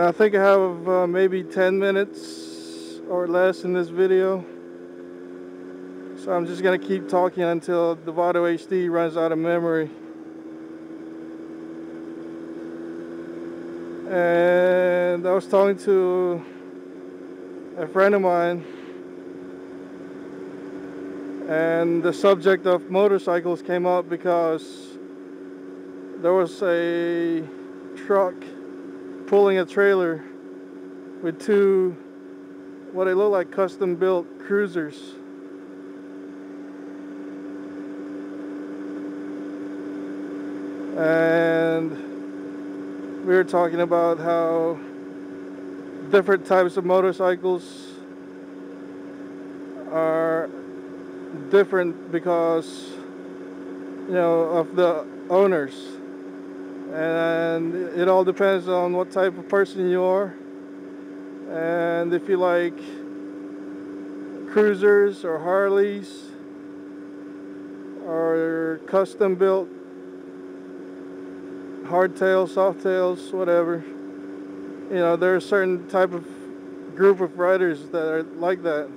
I think I have maybe 10 minutes or less in this video. So I'm just going to keep talking until the Vado HD runs out of memory. And I was talking to a friend of mine, and the subject of motorcycles came up because there was a truck pulling a trailer with two what they look like custom built cruisers. And we were talking about how different types of motorcycles are different because, you know, of the owners, and it all depends on what type of person you are, and if you like cruisers or Harleys or custom built hardtails, softtails, whatever. You know, there's a certain type of group of riders that are like that.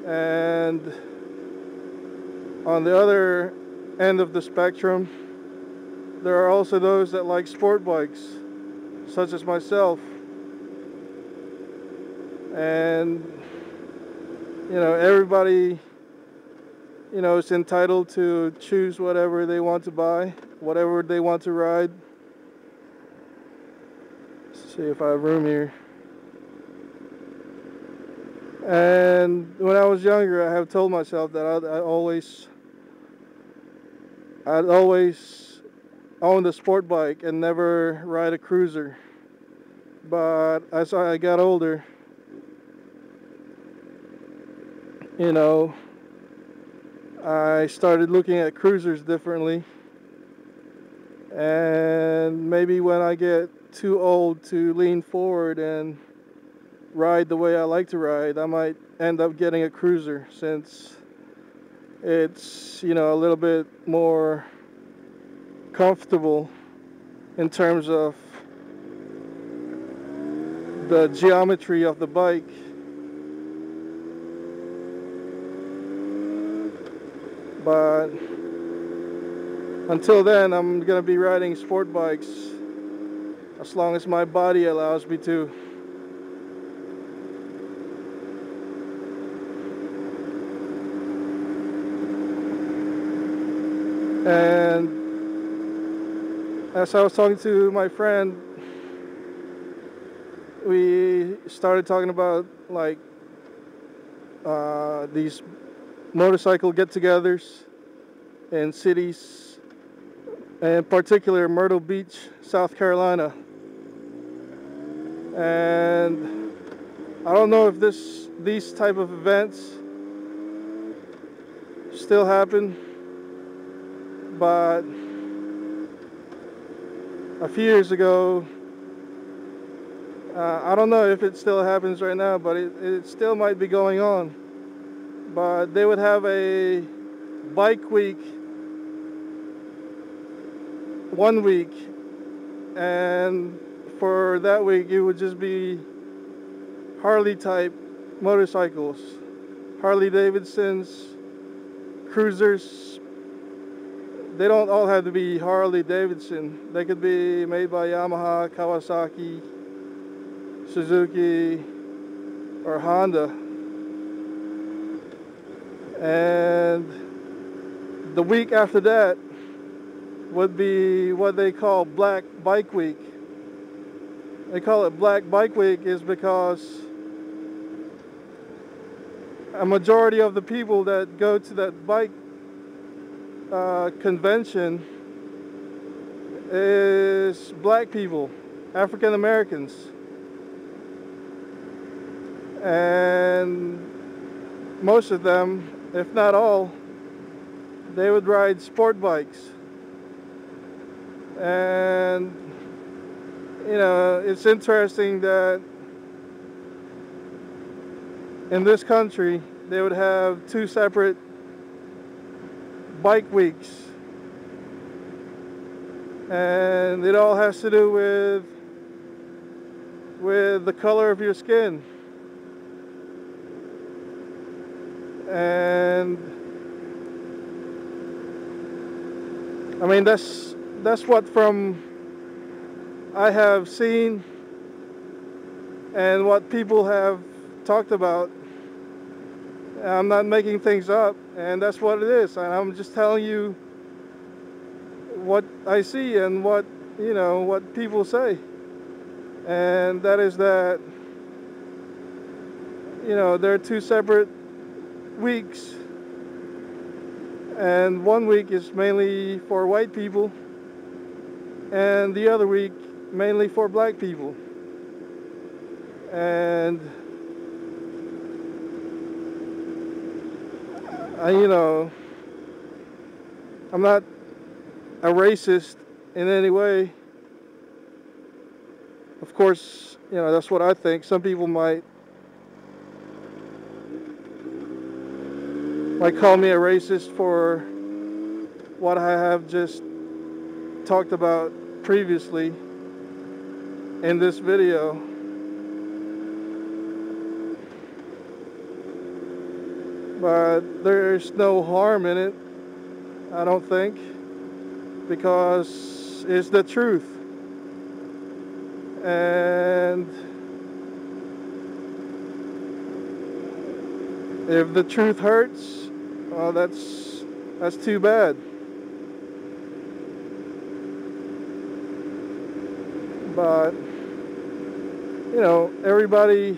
And on the other end of the spectrum, there are also those that like sport bikes, such as myself. And, you know, everybody, you know, is entitled to choose whatever they want to buy, whatever they want to ride. Let's see if I have room here. And when I was younger, I have told myself that I'd always own a sport bike and never ride a cruiser. But as I got older, you know, I started looking at cruisers differently, and maybe when I get too old to lean forward and ride the way I like to ride, I might end up getting a cruiser, since it's, you know, a little bit more comfortable in terms of the geometry of the bike. But until then, I'm going to be riding sport bikes as long as my body allows me to. And as I was talking to my friend, we started talking about like these motorcycle get-togethers in cities, in particular Myrtle Beach, South Carolina. And I don't know if these type of events still happen, but a few years ago, I don't know if it still happens right now, but it still might be going on. But they would have a bike week 1 week, and for that week it would just be Harley type motorcycles, Harley Davidsons, cruisers. They don't all have to be Harley Davidson. They could be made by Yamaha, Kawasaki, Suzuki, or Honda. And the week after that would be what they call Black Bike Week. They call it Black Bike Week is because a majority of the people that go to that bike convention is black people, African Americans. And most of them, if not all, they would ride sport bikes. And, you know, it's interesting that in this country, they would have two separate bike weeks. And it all has to do with with the color of your skin. And I mean, that's what from I have seen and what people have talked about. I'm not making things up, and that's what it is. And I'm just telling you what I see and what, you know, what people say. And that is that, you know, there are two separate weeks, and one week is mainly for white people and the other week mainly for black people. And you know, I'm not a racist in any way. Of course, you know, that's what I think. Some people might call me a racist for what I have just talked about previously in this video. But there's no harm in it, I don't think, because it's the truth. And if the truth hurts, well, that's too bad. But, you know, everybody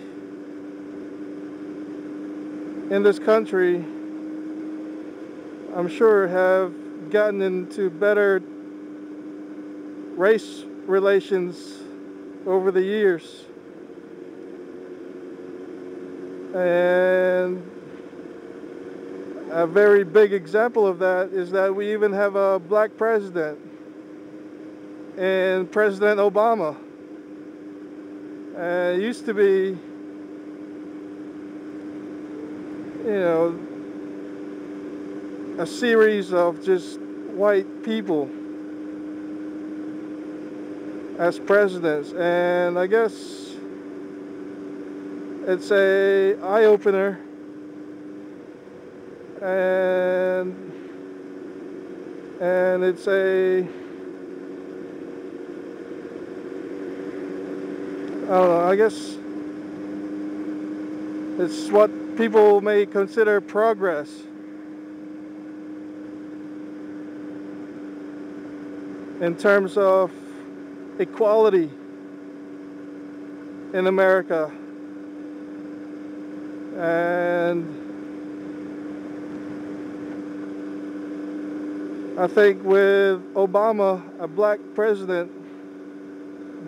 in this country, I'm sure, have gotten into better race relations over the years. And a very big example of that is that we even have a black president, and President Obama. It used to be, you know, a series of just white people as presidents, and I guess it's a eye-opener, and it's a, I don't know, I guess it's what people may consider progress. In terms of equality in America. And I think with Obama, a black president,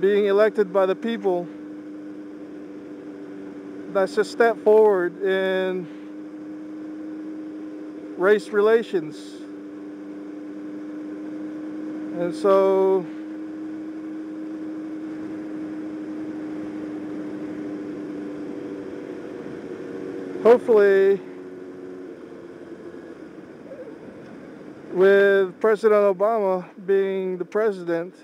being elected by the people, that's a step forward in race relations. And so hopefully with President Obama being the president,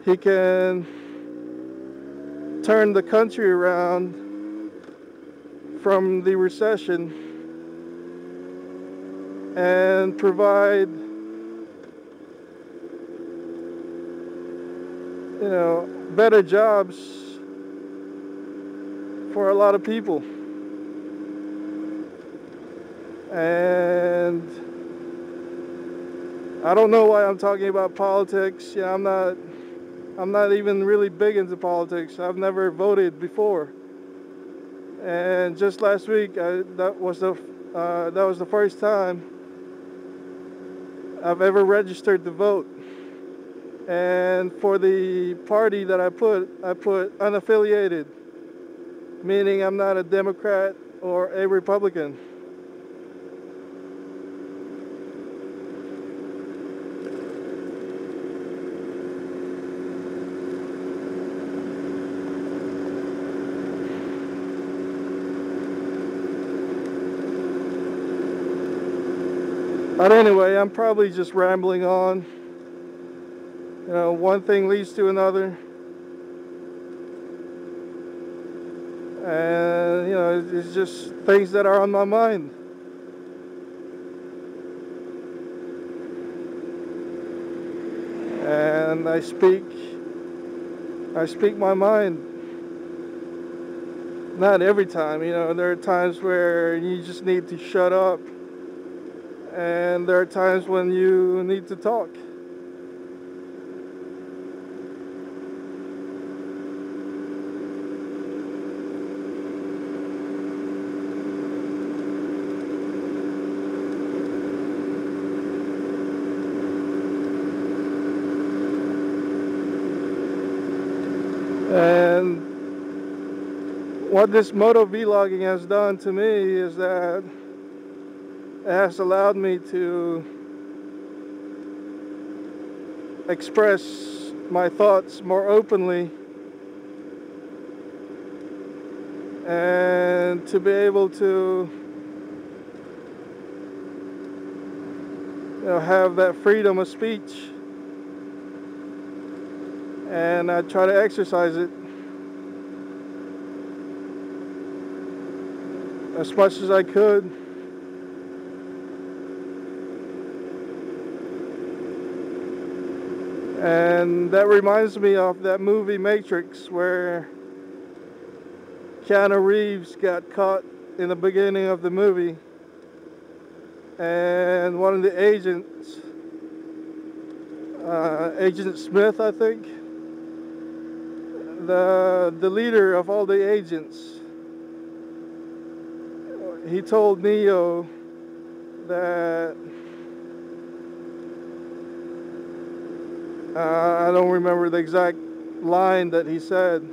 he can turn the country around from the recession and provide, you know, better jobs for a lot of people. And I don't know why I'm talking about politics. Yeah, I'm not even really big into politics. I've never voted before. And just last week, that was the first time I've ever registered to vote. And for the party that I put unaffiliated, meaning I'm not a Democrat or a Republican. But anyway, I'm probably just rambling on. You know, one thing leads to another. And, you know, it's just things that are on my mind. And I speak my mind. Not every time, you know, there are times where you just need to shut up. And there are times when you need to talk. And what this moto vlogging has done to me is that it has allowed me to express my thoughts more openly and to be able to, you know, have that freedom of speech. And I try to exercise it as much as I could. And that reminds me of that movie Matrix, where Keanu Reeves got caught in the beginning of the movie, and one of the agents, Agent Smith, I think, the leader of all the agents, he told Neo that I don't remember the exact line that he said,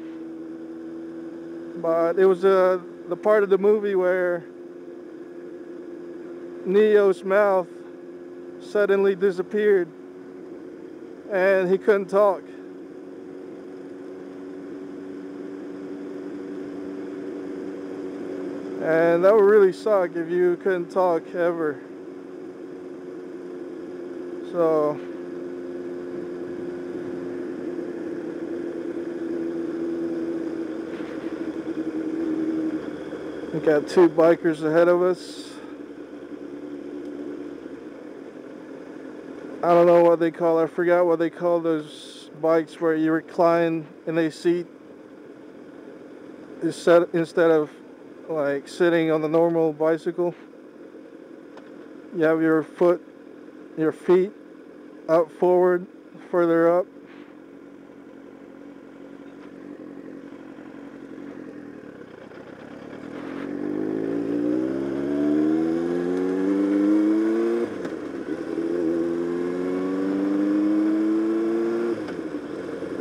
but it was the part of the movie where Neo's mouth suddenly disappeared and he couldn't talk. And that would really suck if you couldn't talk ever. So we got two bikers ahead of us. I don't know what they call, I forgot what they call those bikes where you recline in a seat instead of like sitting on the normal bicycle. You have your feet up forward, further up.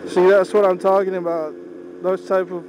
See, that's what I'm talking about. Those type of